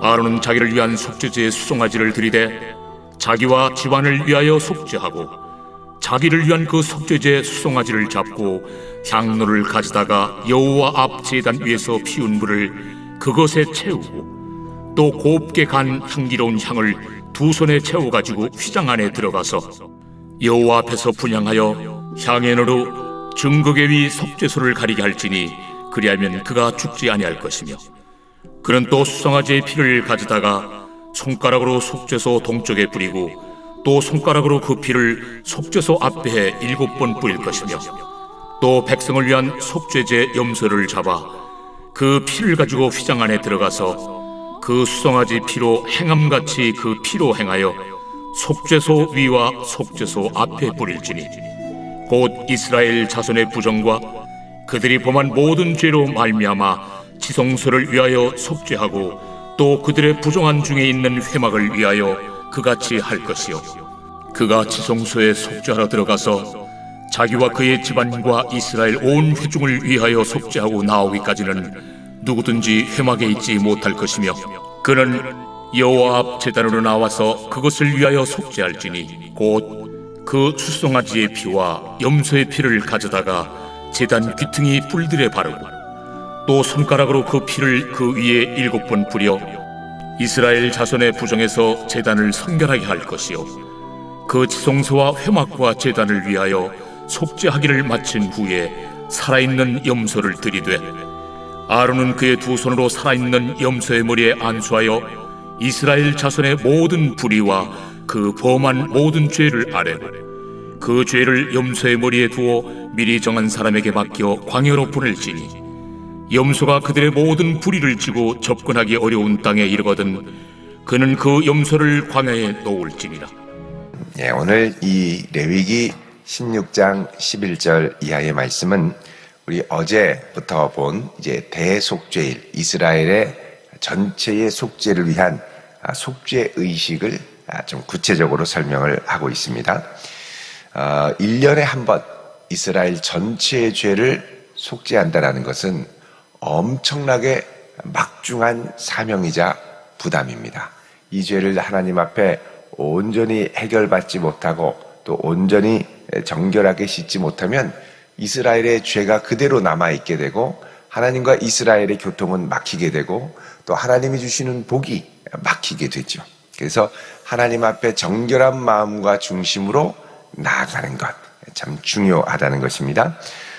아론은 자기를 위한 속죄제의 수송아지를 들이되 자기와 집안을 위하여 속죄하고 자기를 위한 그 속죄제의 수송아지를 잡고 향로를 가져다가 여호와 앞 제단 위에서 피운 불을 그것에 채우고 또 곱게 간 향기로운 향을 두 손에 채워가지고 휘장 안에 들어가서 여호와 앞에서 분향하여 향연으로 증거계 위 속죄소를 가리게 할지니 그리하면 그가 죽지 아니할 것이며, 그는 또 수송아지의 피를 가져다가 손가락으로 속죄소 동쪽에 뿌리고 또 손가락으로 그 피를 속죄소 앞에 7번 뿌릴 것이며, 또 백성을 위한 속죄제 염소를 잡아 그 피를 가지고 휘장 안에 들어가서 그 수송아지 피로 행함같이 그 피로 행하여 속죄소 위와 속죄소 앞에 뿌릴지니 곧 이스라엘 자손의 부정과 그들이 범한 모든 죄로 말미암아 지성소를 위하여 속죄하고 또 그들의 부정한 중에 있는 회막을 위하여 그같이 할 것이요, 그가 지성소에 속죄하러 들어가서 자기와 그의 집안과 이스라엘 온 회중을 위하여 속죄하고 나오기까지는 누구든지 회막에 있지 못할 것이며, 그는 여호와 앞 제단으로 나와서 그것을 위하여 속죄할지니 곧 그 수송아지의 피와 염소의 피를 가져다가 제단 귀퉁이 뿔들에 바르고 또 손가락으로 그 피를 그 위에 7번 뿌려 이스라엘 자손의 부정에서 제단을 성결하게 할 것이요, 그 지성소와 회막과 제단을 위하여 속죄하기를 마친 후에 살아있는 염소를 들이되 아론은 그의 두 손으로 살아있는 염소의 머리에 안수하여 이스라엘 자손의 모든 불의와 그 범한 모든 죄를 아뢰고 그 죄를 염소의 머리에 두어 미리 정한 사람에게 맡겨 광야로 보낼지니 염소가 그들의 모든 불의를 지고 접근하기 어려운 땅에 이르거든 그는 그 염소를 광야에 놓을지니라. 오늘 이 레위기 16장 11절 이하의 말씀은 우리 어제부터 본 이제 대속죄일, 이스라엘의 전체의 속죄를 위한 속죄 의식을 좀 구체적으로 설명을 하고 있습니다. 1년에 한 번 이스라엘 전체의 죄를 속죄한다는 것은 엄청나게 막중한 사명이자 부담입니다. 이 죄를 하나님 앞에 온전히 해결받지 못하고 또 온전히 정결하게 씻지 못하면 이스라엘의 죄가 그대로 남아있게 되고 하나님과 이스라엘의 교통은 막히게 되고 또 하나님이 주시는 복이 막히게 되죠. 그래서 하나님 앞에 정결한 마음과 중심으로 나아가는 것 참 중요하다는 것입니다.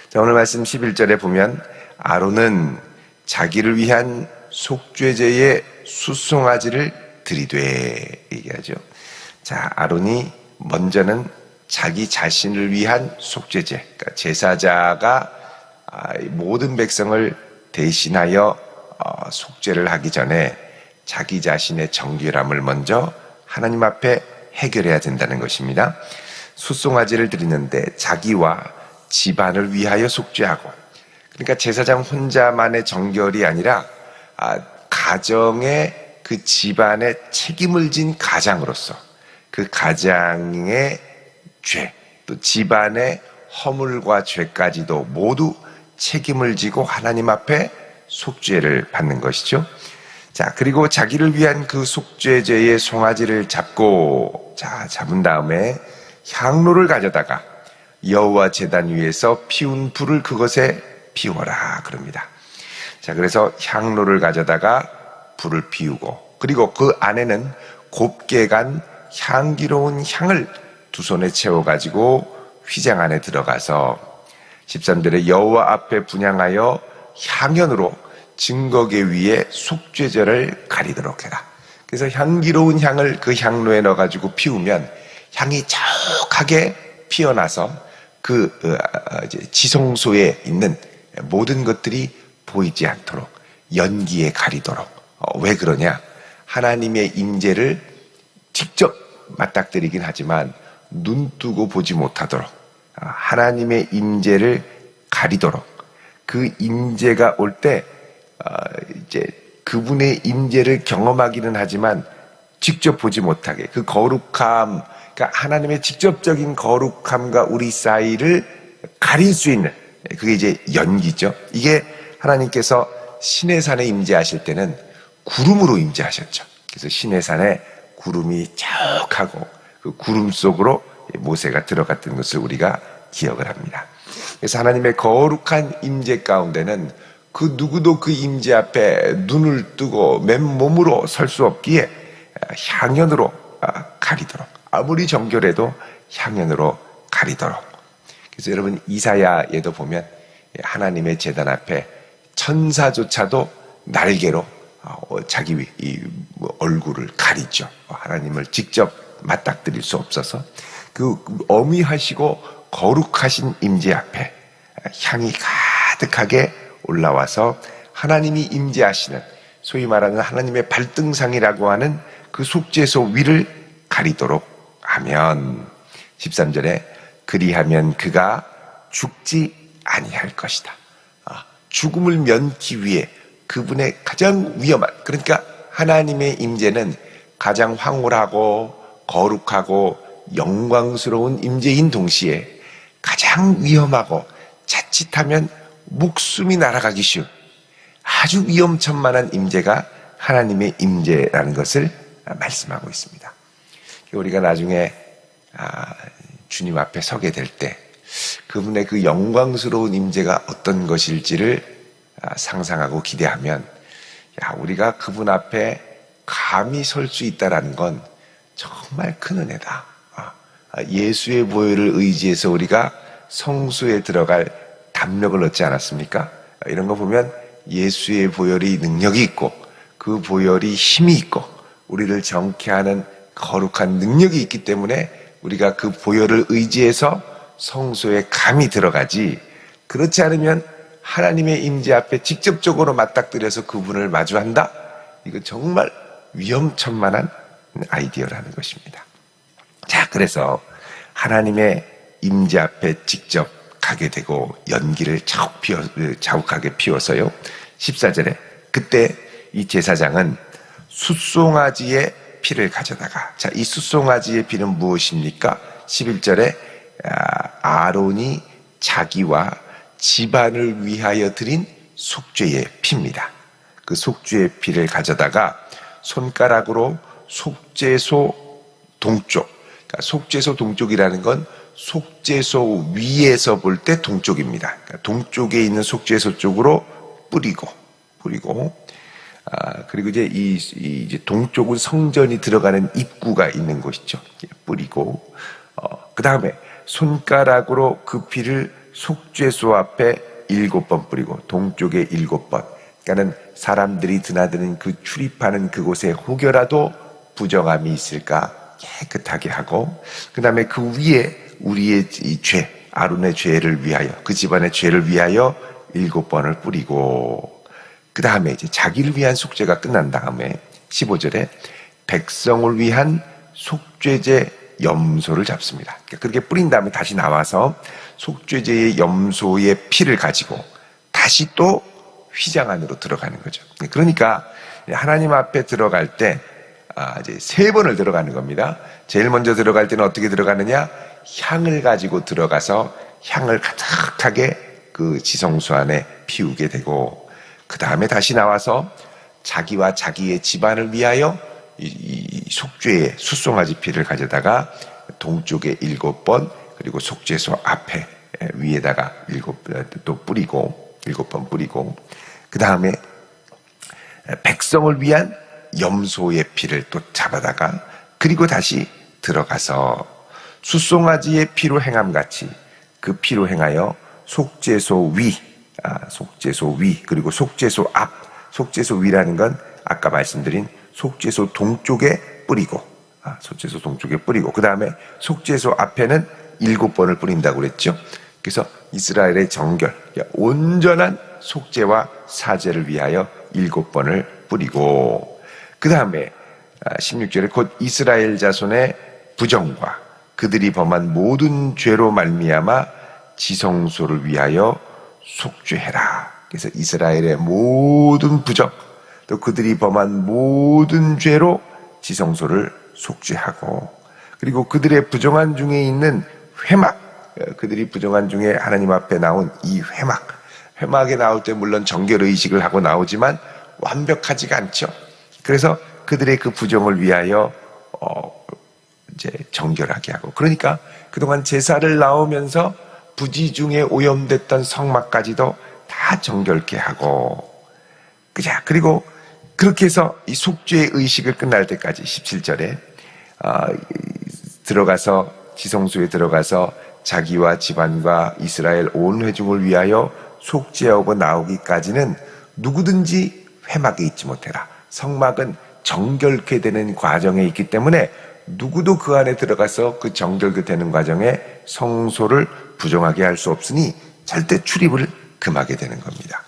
자, 오늘 말씀 11절에 보면 아론은 자기를 위한 속죄제의 수송아지를 들이되 얘기하죠. 자, 아론이 먼저는 자기 자신을 위한 속죄제, 그러니까 제사자가 모든 백성을 대신하여 속죄를 하기 전에 자기 자신의 정결함을 먼저 하나님 앞에 해결해야 된다는 것입니다. 수송아지를 드리는데 자기와 집안을 위하여 속죄하고, 그러니까 제사장 혼자만의 정결이 아니라 가정의 그 집안의 책임을 진 가장으로서 그 가장의 죄, 또 집안의 허물과 죄까지도 모두 책임을 지고 하나님 앞에 속죄를 받는 것이죠. 자, 그리고 자기를 위한 그 속죄제의 송아지를 잡은 다음에 향로를 가져다가 여호와 제단 위에서 피운 불을 그것에 피워라 그럽니다. 자, 그래서 향로를 가져다가 불을 피우고 그리고 그 안에는 곱게 간 향기로운 향을 두 손에 채워가지고 휘장 안에 들어가서 13절에 여호와 앞에 분향하여 향연으로 증거계 위에 속죄제를 가리도록 해라. 그래서 향기로운 향을 그 향로에 넣어가지고 피우면 향이 촉하게 피어나서 그 지성소에 있는 모든 것들이 보이지 않도록 연기에 가리도록. 왜 그러냐? 하나님의 임재를 직접 맞닥뜨리긴 하지만 눈 뜨고 보지 못하도록 하나님의 임재를 가리도록, 그 임재가 올 때 이제 그분의 임재를 경험하기는 하지만 직접 보지 못하게, 그 거룩함, 그러니까 하나님의 직접적인 거룩함과 우리 사이를 가릴 수 있는, 그게 이제 연기죠. 이게 하나님께서 시내산에 임재하실 때는 구름으로 임재하셨죠. 그래서 시내산에 구름이 쫙하고 그 구름 속으로 모세가 들어갔던 것을 우리가 기억을 합니다. 그래서 하나님의 거룩한 임재 가운데는 그 누구도 그 임재 앞에 눈을 뜨고 맨몸으로 설 수 없기에 향연으로 가리도록, 아무리 정결해도 향연으로 가리도록. 그래서 여러분 이사야에도 보면 하나님의 제단 앞에 천사조차도 날개로 자기 얼굴을 가리죠. 하나님을 직접 맞닥뜨릴 수 없어서 그 어미하시고 거룩하신 임재 앞에 향이 가득하게 올라와서 하나님이 임재하시는, 소위 말하는 하나님의 발등상이라고 하는 그 속죄소 위를 가리도록 하면, 13절에 그리하면 그가 죽지 아니할 것이다. 죽음을 면기 위해 그분의 가장 위험한, 그러니까 하나님의 임재는 가장 황홀하고 거룩하고 영광스러운 임재인 동시에 가장 위험하고 자칫하면 목숨이 날아가기 쉬운 아주 위험천만한 임재가 하나님의 임재라는 것을 말씀하고 있습니다. 우리가 나중에 주님 앞에 서게 될 때 그분의 그 영광스러운 임재가 어떤 것일지를 상상하고 기대하면, 우리가 그분 앞에 감히 설 수 있다라는 건 정말 큰 은혜다. 예수의 보혈을 의지해서 우리가 성소에 들어갈 담력을 얻지 않았습니까? 이런 거 보면 예수의 보혈이 능력이 있고 그 보혈이 힘이 있고 우리를 정케하는 거룩한 능력이 있기 때문에 우리가 그 보혈을 의지해서 성소에 감히 들어가지, 그렇지 않으면 하나님의 임재 앞에 직접적으로 맞닥뜨려서 그분을 마주한다? 이거 정말 위험천만한 아이디어라는 것입니다. 자, 그래서 하나님의 임재 앞에 직접 가게 되고 연기를 자욱하게 피워서요. 14절에 그때 이 제사장은 숫송아지의 피를 가져다가, 자, 이 숫송아지의 피는 무엇입니까? 11절에 아론이 자기와 집안을 위하여 드린 속죄의 피입니다. 그 속죄의 피를 가져다가 손가락으로 속죄소 동쪽, 그러니까 속죄소 동쪽이라는 건 속죄소 위에서 볼 때 동쪽입니다. 그러니까 동쪽에 있는 속죄소 쪽으로 뿌리고 그리고 이제 이제 동쪽은 성전이 들어가는 입구가 있는 곳이죠. 뿌리고 그 다음에 손가락으로 그 피를 속죄소 앞에 7번 뿌리고 동쪽에 7번. 그러니까는 사람들이 드나드는 그 출입하는 그곳에 혹여라도 부정함이 있을까 깨끗하게 하고, 그 다음에 그 위에 우리의 이 죄, 아론의 죄를 위하여, 그 집안의 죄를 위하여 7번을 뿌리고, 그 다음에 이제 자기를 위한 속죄가 끝난 다음에 15절에 백성을 위한 속죄제 염소를 잡습니다. 그렇게 뿌린 다음에 다시 나와서 속죄제의 염소의 피를 가지고 다시 또 휘장 안으로 들어가는 거죠. 그러니까 하나님 앞에 들어갈 때 이제 3번을 들어가는 겁니다. 제일 먼저 들어갈 때는 어떻게 들어가느냐? 향을 가지고 들어가서 향을 가득하게 그 지성소 안에 피우게 되고, 그 다음에 다시 나와서 자기와 자기의 집안을 위하여 이 속죄의 숫송아지 피를 가져다가 동쪽에 7번, 그리고 속죄소 앞에 위에다가 7번 또 뿌리고 7번 뿌리고, 그 다음에 백성을 위한 염소의 피를 또 잡아다가, 그리고 다시 들어가서 숫송아지의 피로 행함같이 그 피로 행하여 속죄소 위, 그리고 속죄소 앞, 속죄소 위라는 건 아까 말씀드린 속죄소 동쪽에 뿌리고, 속죄소 동쪽에 뿌리고, 그 다음에 속죄소 앞에는 7번을 뿌린다고 그랬죠. 그래서 이스라엘의 정결, 온전한 속죄와 사죄를 위하여 7번을 뿌리고, 그 다음에 16절에 곧 이스라엘 자손의 부정과 그들이 범한 모든 죄로 말미암아 지성소를 위하여 속죄해라. 그래서 이스라엘의 모든 부정, 또 그들이 범한 모든 죄로 지성소를 속죄하고, 그리고 그들의 부정한 중에 있는 회막, 그들이 부정한 중에 하나님 앞에 나온 이 회막에 나올 때 물론 정결의식을 하고 나오지만 완벽하지가 않죠. 그래서 그들의 그 부정을 위하여 이제 정결하게 하고, 그러니까 그동안 제사를 나오면서 부지 중에 오염됐던 성막까지도 다 정결케 하고, 그리고 그렇게 해서 이 속죄의 의식을 끝날 때까지 17절에 들어가서 지성소에 들어가서 자기와 집안과 이스라엘 온 회중을 위하여 속죄하고 나오기까지는 누구든지 회막에 있지 못해라. 성막은 정결케 되는 과정에 있기 때문에 누구도 그 안에 들어가서 그 정결케 되는 과정에 성소를 부정하게 할 수 없으니 절대 출입을 금하게 되는 겁니다.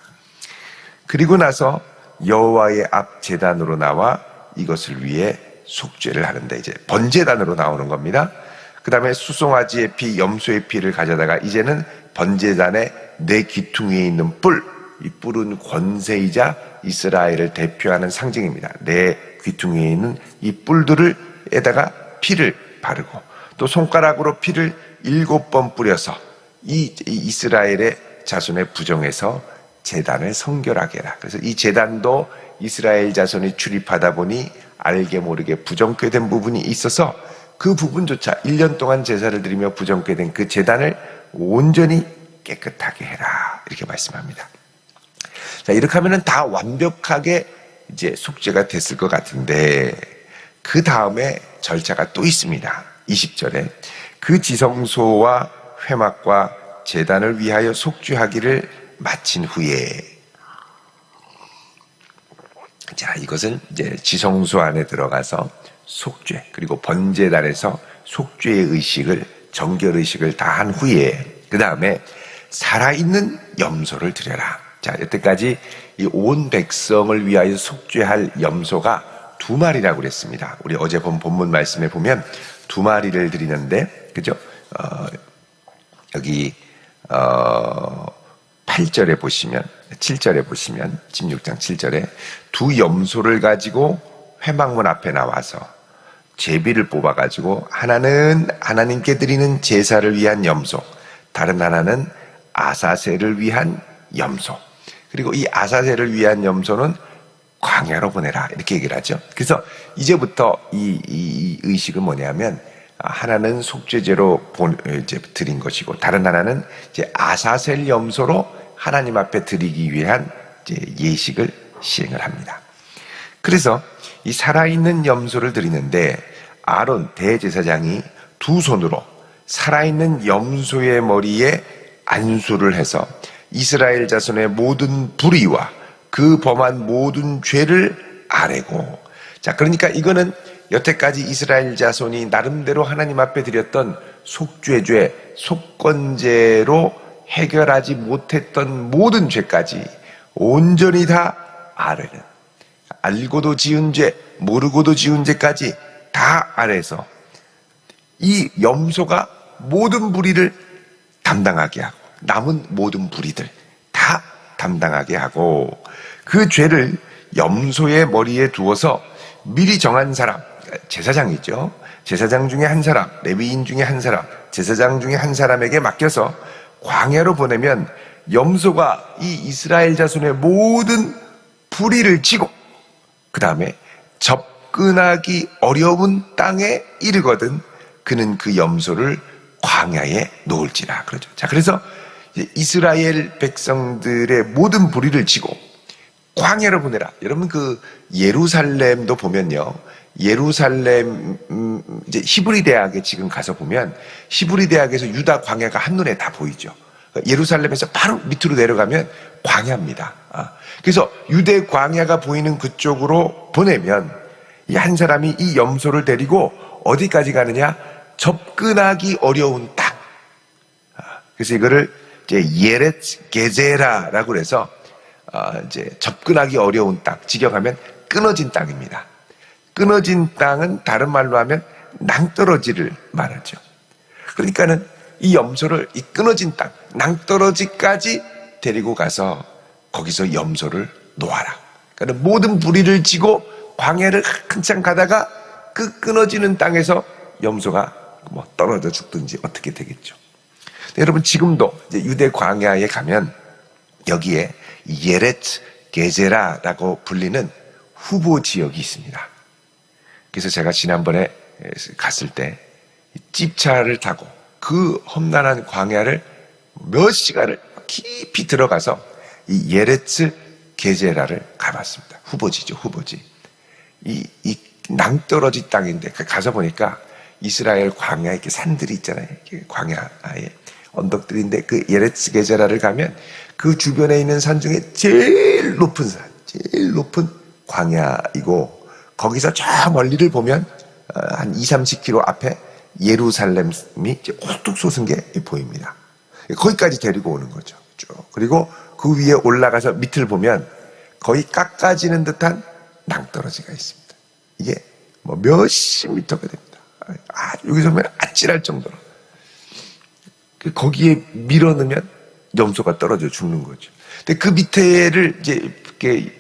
그리고 나서 여호와의 앞 제단으로 나와 이것을 위해 속죄를 하는데, 이제 번제단으로 나오는 겁니다. 그 다음에 수송아지의 피, 염소의 피를 가져다가 이제는 번제단의 내 귀퉁이에 있는 뿔, 이 뿔은 권세이자 이스라엘을 대표하는 상징입니다. 내 귀퉁이에 있는 이 뿔들을 에다가 피를 바르고, 또 손가락으로 피를 7번 뿌려서 이 이스라엘의 자손의 부정에서 제단을 성결하게 해라. 그래서 이 제단도 이스라엘 자손이 출입하다 보니 알게 모르게 부정케 된 부분이 있어서 그 부분조차 1년 동안 제사를 드리며 부정케 된 그 제단을 온전히 깨끗하게 해라, 이렇게 말씀합니다. 자, 이렇게 하면은 다 완벽하게 이제 속죄가 됐을 것 같은데, 그 다음에 절차가 또 있습니다. 20절에 그 지성소와 회막과 제단을 위하여 속죄하기를 마친 후에, 자, 이것은 이제 지성소 안에 들어가서 속죄, 그리고 번제단에서 속죄의 의식을, 정결 의식을 다 한 후에 그 다음에 살아있는 염소를 드려라. 자, 여태까지 이 온 백성을 위하여 속죄할 염소가 2마리라고 그랬습니다. 우리 어제 본 본문 말씀에 보면 2마리를 드리는데, 그죠? 여기 8절에 보시면, 7절에 보시면, 16장 7절에 2 염소를 가지고 회막문 앞에 나와서 제비를 뽑아가지고 하나는 하나님께 드리는 제사를 위한 염소, 다른 하나는 아사셀을 위한 염소, 그리고 이 아사셀을 위한 염소는 광야로 보내라, 이렇게 얘기를 하죠. 그래서 이제부터 이 의식은 뭐냐면, 하나는 속죄제로 이제 드린 것이고, 다른 하나는 이제 아사셀 염소로 하나님 앞에 드리기 위한 이제 예식을 시행을 합니다. 그래서 이 살아있는 염소를 드리는데, 아론 대제사장이 2 손으로 살아있는 염소의 머리에 안수를 해서 이스라엘 자손의 모든 불의와 그 범한 모든 죄를 아뢰고, 자, 그러니까 이거는 여태까지 이스라엘 자손이 나름대로 하나님 앞에 드렸던 속죄죄, 속건제로 해결하지 못했던 모든 죄까지 온전히 다 아뢰는, 알고도 지은 죄, 모르고도 지은 죄까지 다 아뢰서 이 염소가 모든 불의를 담당하게 하고, 남은 모든 불의들 다 담당하게 하고, 그 죄를 염소의 머리에 두어서 미리 정한 사람, 제사장이죠. 제사장 중에 한 사람, 레위인 중에 한 사람, 제사장 중에 한 사람에게 맡겨서 광야로 보내면 염소가 이 이스라엘 자손의 모든 불의를 지고, 그 다음에 접근하기 어려운 땅에 이르거든 그는 그 염소를 광야에 놓을지라, 그러죠. 자, 그래서 이스라엘 백성들의 모든 불의를 지고 광야로 보내라. 여러분, 그 예루살렘도 보면요, 예루살렘 이제 히브리 대학에 지금 가서 보면 히브리 대학에서 유다 광야가 한눈에 다 보이죠. 예루살렘에서 바로 밑으로 내려가면 광야입니다. 그래서 유대 광야가 보이는 그쪽으로 보내면 이 한 사람이 이 염소를 데리고 어디까지 가느냐? 접근하기 어려운 땅. 그래서 이거를 이제 예렛 게제라라고 해서 이제 접근하기 어려운 땅, 직역하면 끊어진 땅입니다. 끊어진 땅은 다른 말로 하면 낭떠러지를 말하죠. 그러니까는 이 염소를 이 끊어진 땅, 낭떠러지까지 데리고 가서 거기서 염소를 놓아라. 그러니까 모든 불의를 지고 광야를 한참 가다가 그 끊어지는 땅에서 염소가 뭐 떨어져 죽든지 어떻게 되겠죠. 여러분, 지금도 이제 유대 광야에 가면 여기에 예렛 게제라라고 불리는 후보 지역이 있습니다. 그래서 제가 지난번에 갔을 때 찝차를 타고 그 험난한 광야를 몇 시간을 깊이 들어가서 이 예레츠 게제라를 가봤습니다. 후보지죠, 후보지. 이 낭떠러지 땅인데 가서 보니까 이스라엘 광야에 이렇게 산들이 있잖아요. 광야에 언덕들인데 그 예레츠 게제라를 가면 그 주변에 있는 산 중에 제일 높은 산, 제일 높은 광야이고 거기서 저 멀리를 보면 한 20-30km 앞에 예루살렘이 호뚝 솟은 게 보입니다. 거기까지 데리고 오는 거죠. 쭉. 그리고 그 위에 올라가서 밑을 보면 거의 깎아지는 듯한 낭떠러지가 있습니다. 이게 뭐 몇십 미터가 됩니다. 여기서 보면 아찔할 정도로. 거기에 밀어넣으면 염소가 떨어져 죽는 거죠. 근데 그 밑에를 이제 이렇게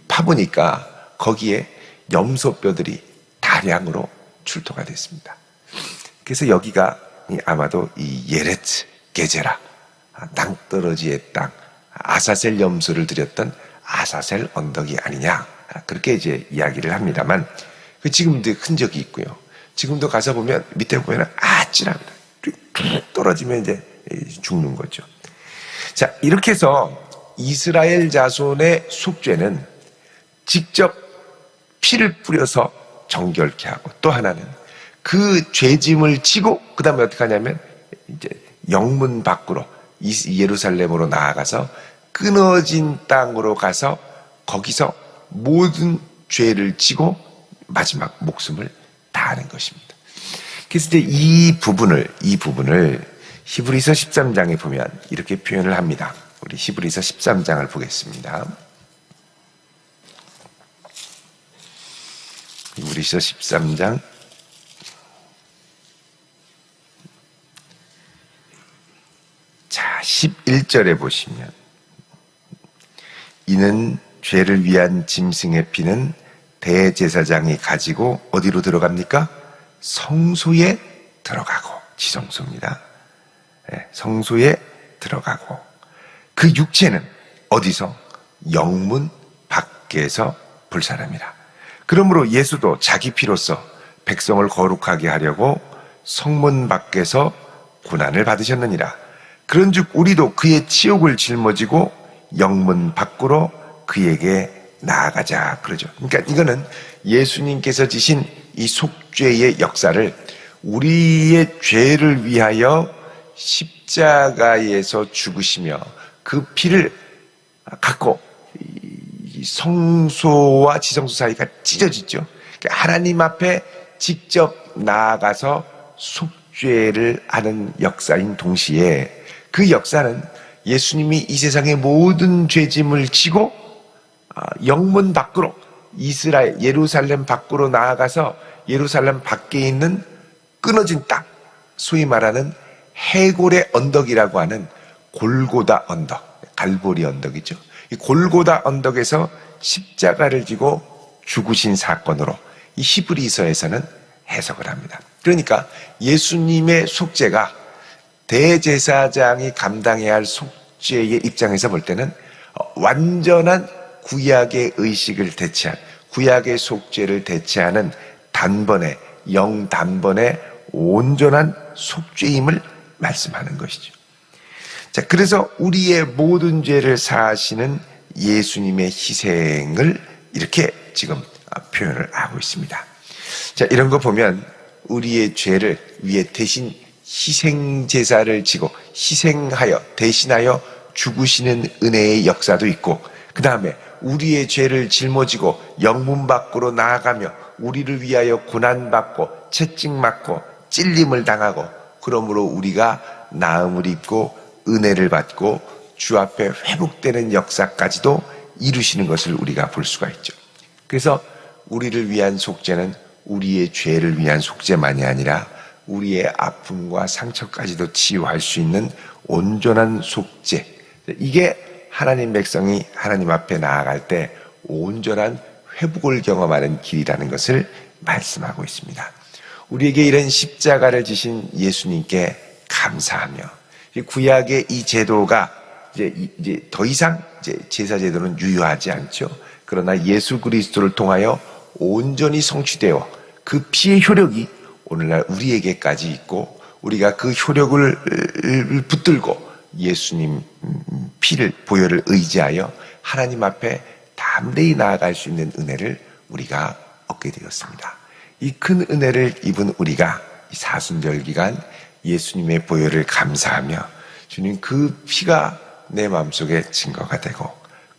파보니까 거기에 염소 뼈들이 다량으로 출토가 됐습니다. 그래서 여기가 아마도 이 예레츠 게제라, 낭떠러지의 땅, 아사셀 염소를 드렸던 아사셀 언덕이 아니냐, 그렇게 이제 이야기를 합니다만, 지금도 흔적이 있고요. 지금도 가서 보면 밑에 보면 아찔합니다. 툭 떨어지면 이제 죽는 거죠. 자, 이렇게 해서 이스라엘 자손의 속죄는 직접 피를 뿌려서 정결케 하고, 또 하나는 그 죄짐을 지고 그 다음에 어떻게 하냐면 이제 영문 밖으로 예루살렘으로 나아가서 끊어진 땅으로 가서 거기서 모든 죄를 지고 마지막 목숨을 다하는 것입니다. 그래서 이제 이 부분을 히브리서 13장에 보면 이렇게 표현을 합니다. 우리 히브리서 13장을 보겠습니다. 히브리서 13장 자 11절에 보시면, 이는 죄를 위한 짐승의 피는 대제사장이 가지고 어디로 들어갑니까? 성소에 들어가고, 지성소입니다. 네, 성소에 들어가고, 그 육체는 어디서? 영문 밖에서 불사릅니다. 그러므로 예수도 자기 피로써 백성을 거룩하게 하려고 성문 밖에서 고난을 받으셨느니라. 그런즉 우리도 그의 치욕을 짊어지고 영문 밖으로 그에게 나아가자, 그러죠. 그러니까 이거는 예수님께서 지신 이 속죄의 역사를 우리의 죄를 위하여 십자가에서 죽으시며 그 피를 갖고 성소와 지성소 사이가 찢어지죠. 하나님 앞에 직접 나아가서 속죄를 하는 역사인 동시에, 그 역사는 예수님이 이 세상의 모든 죄짐을 지고 영문 밖으로, 이스라엘 예루살렘 밖으로 나아가서 예루살렘 밖에 있는 끊어진 땅, 소위 말하는 해골의 언덕이라고 하는 골고다 언덕, 갈보리 언덕이죠. 이 골고다 언덕에서 십자가를 지고 죽으신 사건으로 이 히브리서에서는 해석을 합니다. 그러니까 예수님의 속죄가 대제사장이 감당해야 할 속죄의 입장에서 볼 때는 완전한 구약의 의식을 대체한, 구약의 속죄를 대체하는 단번에, 영단번에 온전한 속죄임을 말씀하는 것이죠. 자, 그래서 우리의 모든 죄를 사하시는 예수님의 희생을 이렇게 지금 표현을 하고 있습니다. 자, 이런 거 보면 우리의 죄를 위해 대신 희생 제사를 지고 희생하여 대신하여 죽으시는 은혜의 역사도 있고, 그 다음에 우리의 죄를 짊어지고 영문 밖으로 나아가며 우리를 위하여 고난받고 채찍맞고 찔림을 당하고, 그러므로 우리가 나음을 입고 은혜를 받고 주 앞에 회복되는 역사까지도 이루시는 것을 우리가 볼 수가 있죠. 그래서 우리를 위한 속죄는 우리의 죄를 위한 속죄만이 아니라 우리의 아픔과 상처까지도 치유할 수 있는 온전한 속죄, 이게 하나님 백성이 하나님 앞에 나아갈 때 온전한 회복을 경험하는 길이라는 것을 말씀하고 있습니다. 우리에게 이런 십자가를 지신 예수님께 감사하며, 구약의 이 제도가 이제 더 이상 제사 제도는 유효하지 않죠. 그러나 예수 그리스도를 통하여 온전히 성취되어 그 피의 효력이 오늘날 우리에게까지 있고, 우리가 그 효력을 붙들고 예수님 피를, 보혈을 의지하여 하나님 앞에 담대히 나아갈 수 있는 은혜를 우리가 얻게 되었습니다. 이 큰 은혜를 입은 우리가 이 사순절 기간 예수님의 보혈을 감사하며, 주님 그 피가 내 마음속에 증거가 되고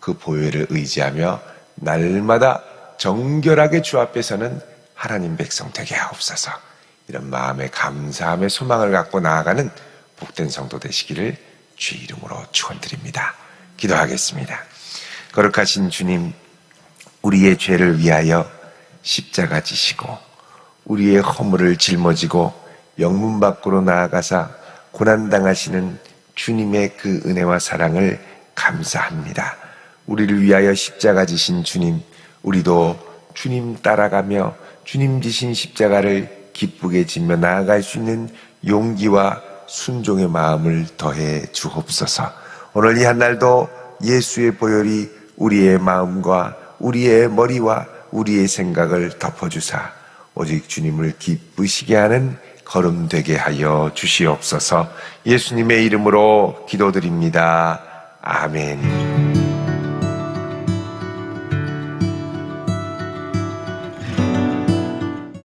그 보혈을 의지하며 날마다 정결하게 주 앞에서는 하나님 백성 되게 하옵소서. 이런 마음의 감사함의 소망을 갖고 나아가는 복된 성도 되시기를 주 이름으로 축원드립니다. 기도하겠습니다. 거룩하신 주님, 우리의 죄를 위하여 십자가 지시고 우리의 허물을 짊어지고 영문 밖으로 나아가사 고난당하시는 주님의 그 은혜와 사랑을 감사합니다. 우리를 위하여 십자가 지신 주님, 우리도 주님 따라가며 주님 지신 십자가를 기쁘게 지며 나아갈 수 있는 용기와 순종의 마음을 더해 주옵소서. 오늘 이 한날도 예수의 보혈이 우리의 마음과 우리의 머리와 우리의 생각을 덮어주사 오직 주님을 기쁘시게 하는 걸음 되게 하여 주시옵소서. 예수님의 이름으로 기도드립니다. 아멘.